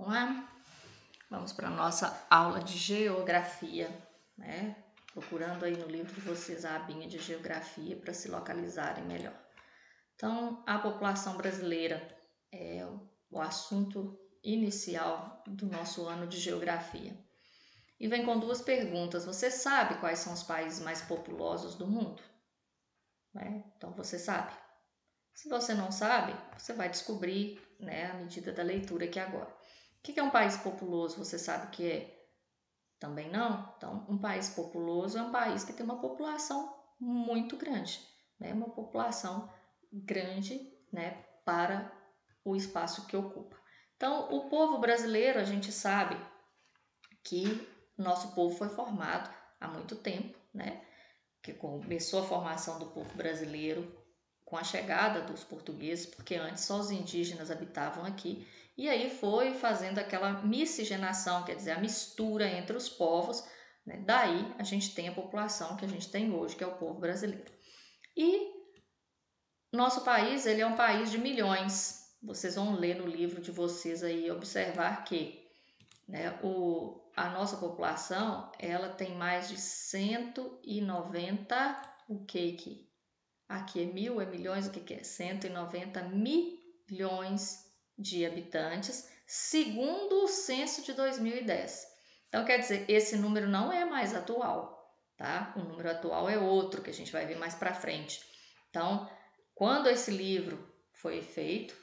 Vamos lá? Vamos para a nossa aula de geografia, né? Procurando aí no livro de vocês a abinha de geografia para se localizarem melhor. Então, a população brasileira é o assunto inicial do nosso ano de geografia. E vem com duas perguntas. Você sabe quais são os países mais populosos do mundo? Então, você sabe. Se você não sabe, você vai descobrir, à medida da leitura aqui agora. O que é um país populoso? Você sabe o que é? Também não? Então, um país populoso é um país que tem uma população muito grande, uma população grande, para o espaço que ocupa. Então, o povo brasileiro, a gente sabe que nosso povo foi formado há muito tempo, que começou a formação do povo brasileiro com a chegada dos portugueses, porque antes só os indígenas habitavam aqui, e aí foi fazendo aquela miscigenação, quer dizer, a mistura entre os povos, daí a gente tem a população que a gente tem hoje, que é o povo brasileiro. E nosso país, ele é um país de milhões. Vocês vão ler no livro de vocês aí, observar que a nossa população, ela tem mais de 190, o que aqui? Aqui é mil, é milhões, o que é? 190 milhões de habitantes, segundo o censo de 2010. Então, quer dizer, esse número não é mais atual, tá? O número atual é outro, que a gente vai ver mais para frente. Então, quando esse livro foi feito,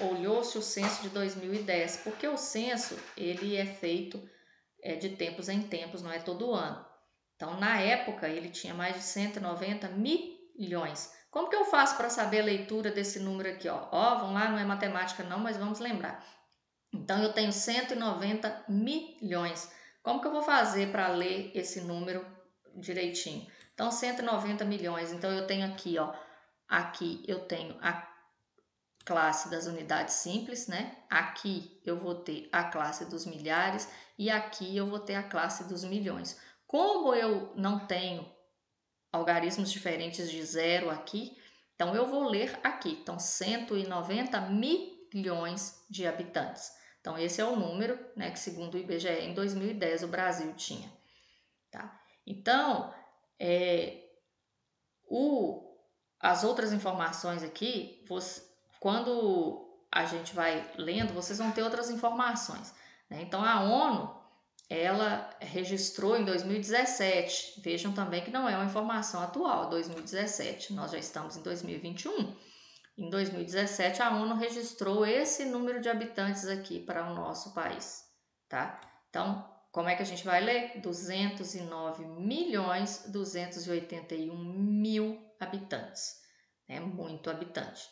olhou-se o censo de 2010, porque o censo, ele é feito de tempos em tempos, não é todo ano. Então, na época, ele tinha mais de 190 milhões. Como que eu faço para saber a leitura desse número aqui? Vamos lá, não é matemática não, mas vamos lembrar. Então, eu tenho 190 milhões. Como que eu vou fazer para ler esse número direitinho? Então, 190 milhões. Então, eu tenho aqui, aqui eu tenho a classe das unidades simples, Aqui eu vou ter a classe dos milhares e aqui eu vou ter a classe dos milhões. Como eu não tenho algarismos diferentes de zero aqui, então eu vou ler aqui. Então, 190 milhões de habitantes. Então, esse é o número, que segundo o IBGE, em 2010 o Brasil tinha. Tá? Então, as outras informações aqui, quando a gente vai lendo, vocês vão ter outras informações. Então, a ONU, ela registrou em 2017, vejam também que não é uma informação atual, 2017, nós já estamos em 2021. Em 2017, a ONU registrou esse número de habitantes aqui para o nosso país, tá? Então, como é que a gente vai ler? 209.281.000 habitantes, muito habitante.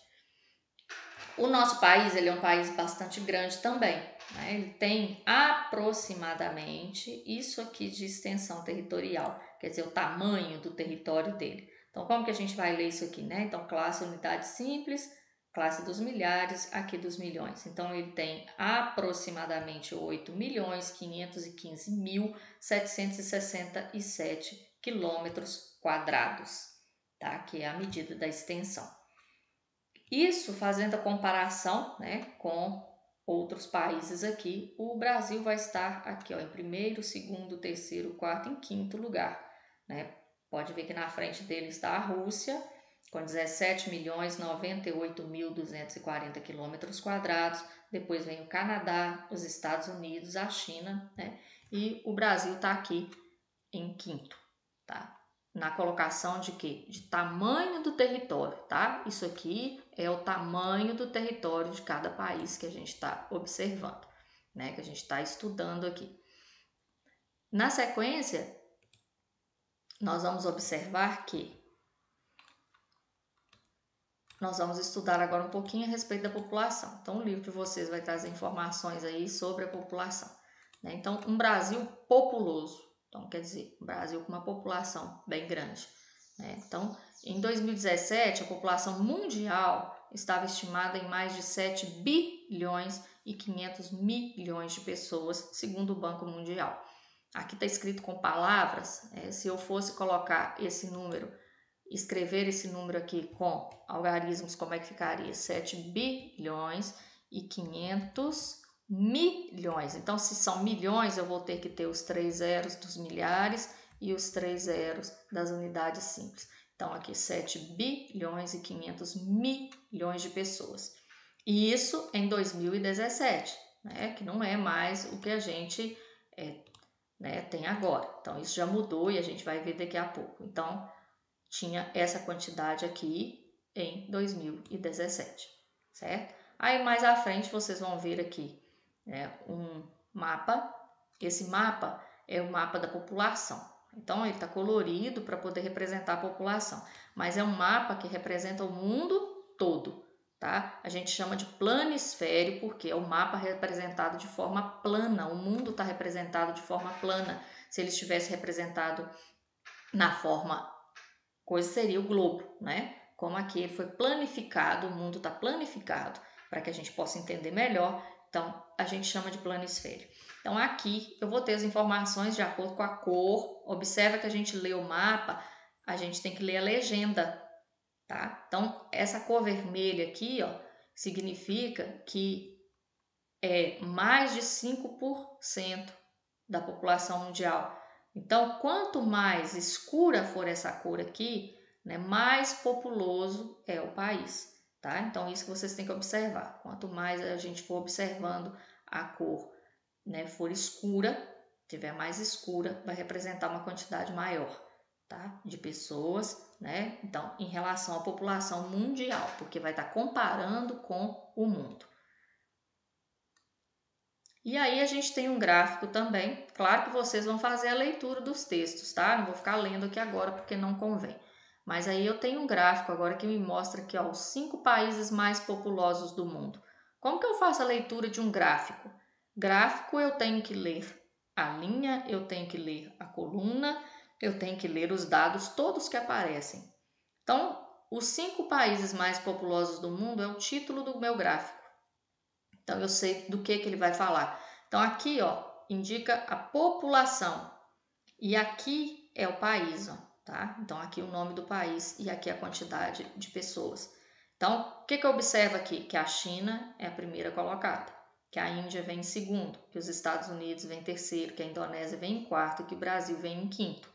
O nosso país, ele é um país bastante grande também, Ele tem aproximadamente isso aqui de extensão territorial, quer dizer, o tamanho do território dele. Então, como que a gente vai ler isso aqui, Então, classe unidade simples, classe dos milhares, aqui dos milhões. Então, ele tem aproximadamente 8.515.767 quilômetros quadrados, tá? Que é a medida da extensão. Isso fazendo a comparação, com outros países aqui, o Brasil vai estar aqui, em primeiro, segundo, terceiro, quarto, em quinto lugar, Pode ver que na frente dele está a Rússia, com 17.098.240 quilômetros quadrados. Depois vem o Canadá, os Estados Unidos, a China, E o Brasil está aqui em quinto, tá? Na colocação de quê? De tamanho do território, tá? Isso aqui é o tamanho do território de cada país que a gente está observando, Que a gente está estudando aqui. Na sequência, nós vamos observar que nós vamos estudar agora um pouquinho a respeito da população. Então, o livro de vocês vai trazer informações aí sobre a população, Então, um Brasil populoso. Então, quer dizer, um Brasil com uma população bem grande. Então, em 2017, a população mundial estava estimada em mais de 7 bilhões e 500 milhões de pessoas, segundo o Banco Mundial. Aqui está escrito com palavras, se eu fosse colocar esse número, escrever esse número aqui com algarismos, como é que ficaria? 7 bilhões e 500 milhões. Então, se são milhões, eu vou ter que ter os 3 zeros dos milhares e os 3 zeros das unidades simples. Então, aqui 7 bilhões e 500 milhões de pessoas. E isso em 2017, né? Que não é mais o que a gente tem agora. Então, isso já mudou e a gente vai ver daqui a pouco. Então, tinha essa quantidade aqui em 2017, certo? Aí, mais à frente, vocês vão ver aqui um mapa. Esse mapa é o mapa da população. Então, ele está colorido para poder representar a população. Mas é um mapa que representa o mundo todo, tá? A gente chama de planisfério porque é o mapa representado de forma plana. O mundo está representado de forma plana. Se ele estivesse representado na forma coisa, seria o globo, né? Como aqui ele foi planificado, o mundo está planificado, para que a gente possa entender melhor. Então, a gente chama de planisfério. Então, aqui eu vou ter as informações de acordo com a cor. Observa que a gente lê o mapa, a gente tem que ler a legenda, tá? Então, essa cor vermelha aqui, ó, significa que é mais de 5% da população mundial. Então, quanto mais escura for essa cor aqui, né, mais populoso é o país, tá? Então, isso que vocês têm que observar. Quanto mais a gente for observando a cor, né, for escura, tiver mais escura, vai representar uma quantidade maior, tá? De pessoas, né? Então, em relação à população mundial, porque vai estar comparando com o mundo. E aí a gente tem um gráfico também. Claro que vocês vão fazer a leitura dos textos, tá? Não vou ficar lendo aqui agora porque não convém. Mas aí eu tenho um gráfico agora que me mostra aqui, ó, os 5 países mais populosos do mundo. Como que eu faço a leitura de um gráfico? Gráfico eu tenho que ler a linha, eu tenho que ler a coluna, eu tenho que ler os dados todos que aparecem. Então, os 5 países mais populosos do mundo é o título do meu gráfico. Então, eu sei do que ele vai falar. Então, aqui, ó, indica a população. E aqui é o país, ó, tá? Então, aqui o nome do país e aqui a quantidade de pessoas. Então, o que eu observo aqui? Que a China é a primeira colocada, que a Índia vem em segundo, que os Estados Unidos vem em terceiro, que a Indonésia vem em quarto e que o Brasil vem em quinto,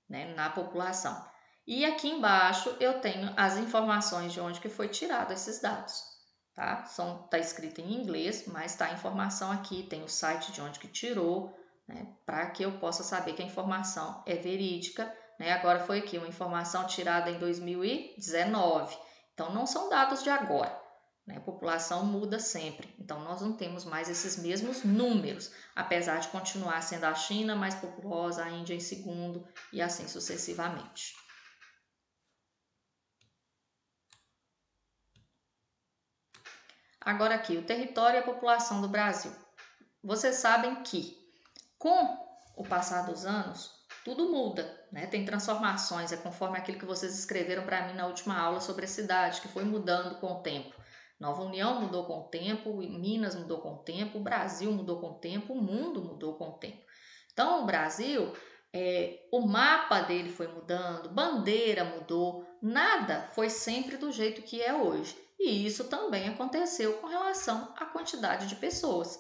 né, na população. E aqui embaixo eu tenho as informações de onde que foi tirado esses dados. Tá? Tá escrito em inglês, mas tá a informação aqui, tem o site de onde que tirou, né? Para que eu possa saber que a informação é verídica, né? Agora foi aqui uma informação tirada em 2019, então não são dados de agora, né? A população muda sempre, então nós não temos mais esses mesmos números, apesar de continuar sendo a China mais populosa, a Índia em segundo e assim sucessivamente. Agora aqui, o território e a população do Brasil. Vocês sabem que, com o passar dos anos, tudo muda, né? Tem transformações, é conforme aquilo que vocês escreveram para mim na última aula sobre a cidade, que foi mudando com o tempo. Nova União mudou com o tempo, Minas mudou com o tempo, o Brasil mudou com o tempo, o mundo mudou com o tempo. Então, o Brasil, o mapa dele foi mudando, bandeira mudou, nada foi sempre do jeito que é hoje. E isso também aconteceu com relação à quantidade de pessoas.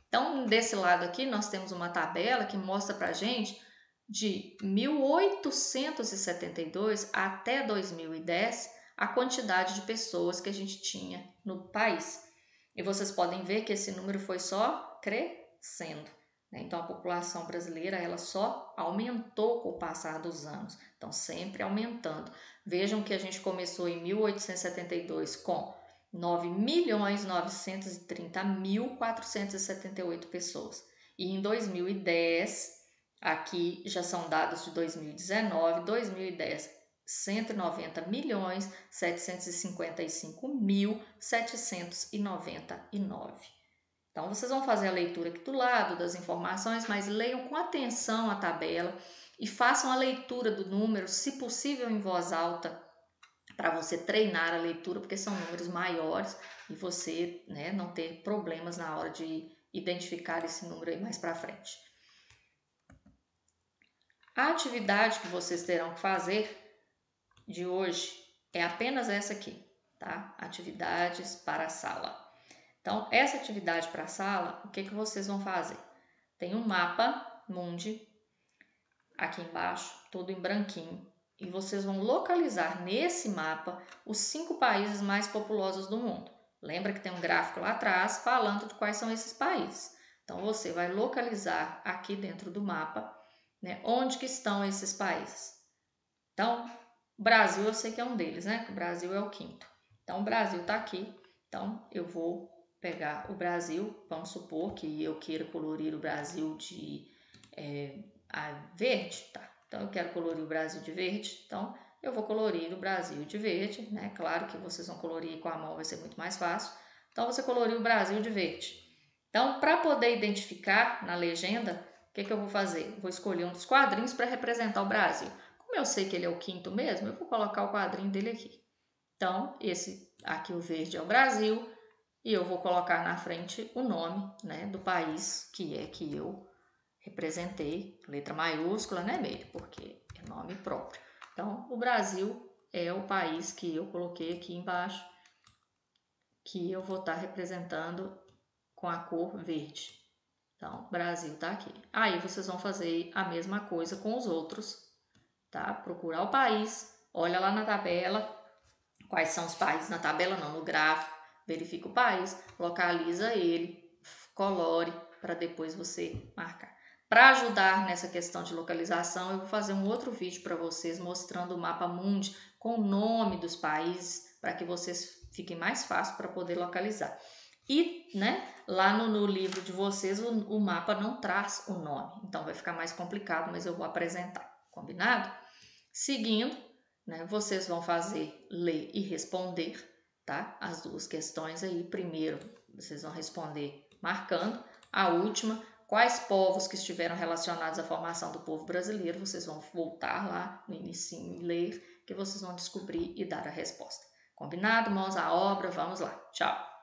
Então, desse lado aqui, nós temos uma tabela que mostra para a gente de 1872 até 2010 a quantidade de pessoas que a gente tinha no país. E vocês podem ver que esse número foi só crescendo, né? Então, a população brasileira ela só aumentou com o passar dos anos. Então, sempre aumentando. Vejam que a gente começou em 1872 com 9.930.478 pessoas. E em 2010, aqui já são dados de 2019, 2010, 190.755.799. Então, vocês vão fazer a leitura aqui do lado das informações, mas leiam com atenção a tabela e façam a leitura do número, se possível em voz alta, para você treinar a leitura, porque são números maiores e você, né, não ter problemas na hora de identificar esse número aí mais para frente. A atividade que vocês terão que fazer de hoje é apenas essa aqui, tá? Atividades para a sala. Então, essa atividade para a sala, o que vocês vão fazer? Tem um mapa mundi aqui embaixo, todo em branquinho, e vocês vão localizar nesse mapa os 5 países mais populosos do mundo. Lembra que tem um gráfico lá atrás falando de quais são esses países. Então, você vai localizar aqui dentro do mapa, né, onde que estão esses países. Então, o Brasil eu sei que é um deles, né? O Brasil é o 5º. Então, o Brasil está aqui. Então, eu vou pegar o Brasil. Vamos supor que eu queira colorir o Brasil de verde, tá? Então, eu quero colorir o Brasil de verde. Então, eu vou colorir o Brasil de verde, né? Claro que vocês vão colorir com a mão, vai ser muito mais fácil. Então, você coloriu o Brasil de verde. Então, para poder identificar na legenda, o que eu vou fazer? Eu vou escolher um dos quadrinhos para representar o Brasil. Como eu sei que ele é o 5º mesmo, eu vou colocar o quadrinho dele aqui. Então, esse aqui, o verde, é o Brasil, e eu vou colocar na frente o nome, né, do país que eu representei, letra maiúscula, né, Meire? Porque é nome próprio. Então, o Brasil é o país que eu coloquei aqui embaixo, que eu vou estar representando com a cor verde. Então, Brasil tá aqui. Aí, vocês vão fazer a mesma coisa com os outros, tá? Procurar o país, olha lá na tabela, quais são os países na tabela, não, no gráfico, verifica o país, localiza ele, colore para depois você marcar. Para ajudar nessa questão de localização, eu vou fazer um outro vídeo para vocês mostrando o mapa mundi com o nome dos países, para que vocês fiquem mais fácil para poder localizar. E, né, lá no livro de vocês o mapa não traz o nome, então vai ficar mais complicado, mas eu vou apresentar, combinado? Seguindo, né, vocês vão fazer ler e responder, tá? As duas questões aí. Primeiro, vocês vão responder marcando. A última, quais povos que estiveram relacionados à formação do povo brasileiro, vocês vão voltar lá no início e ler, que vocês vão descobrir e dar a resposta. Combinado? Mãos à obra, vamos lá. Tchau!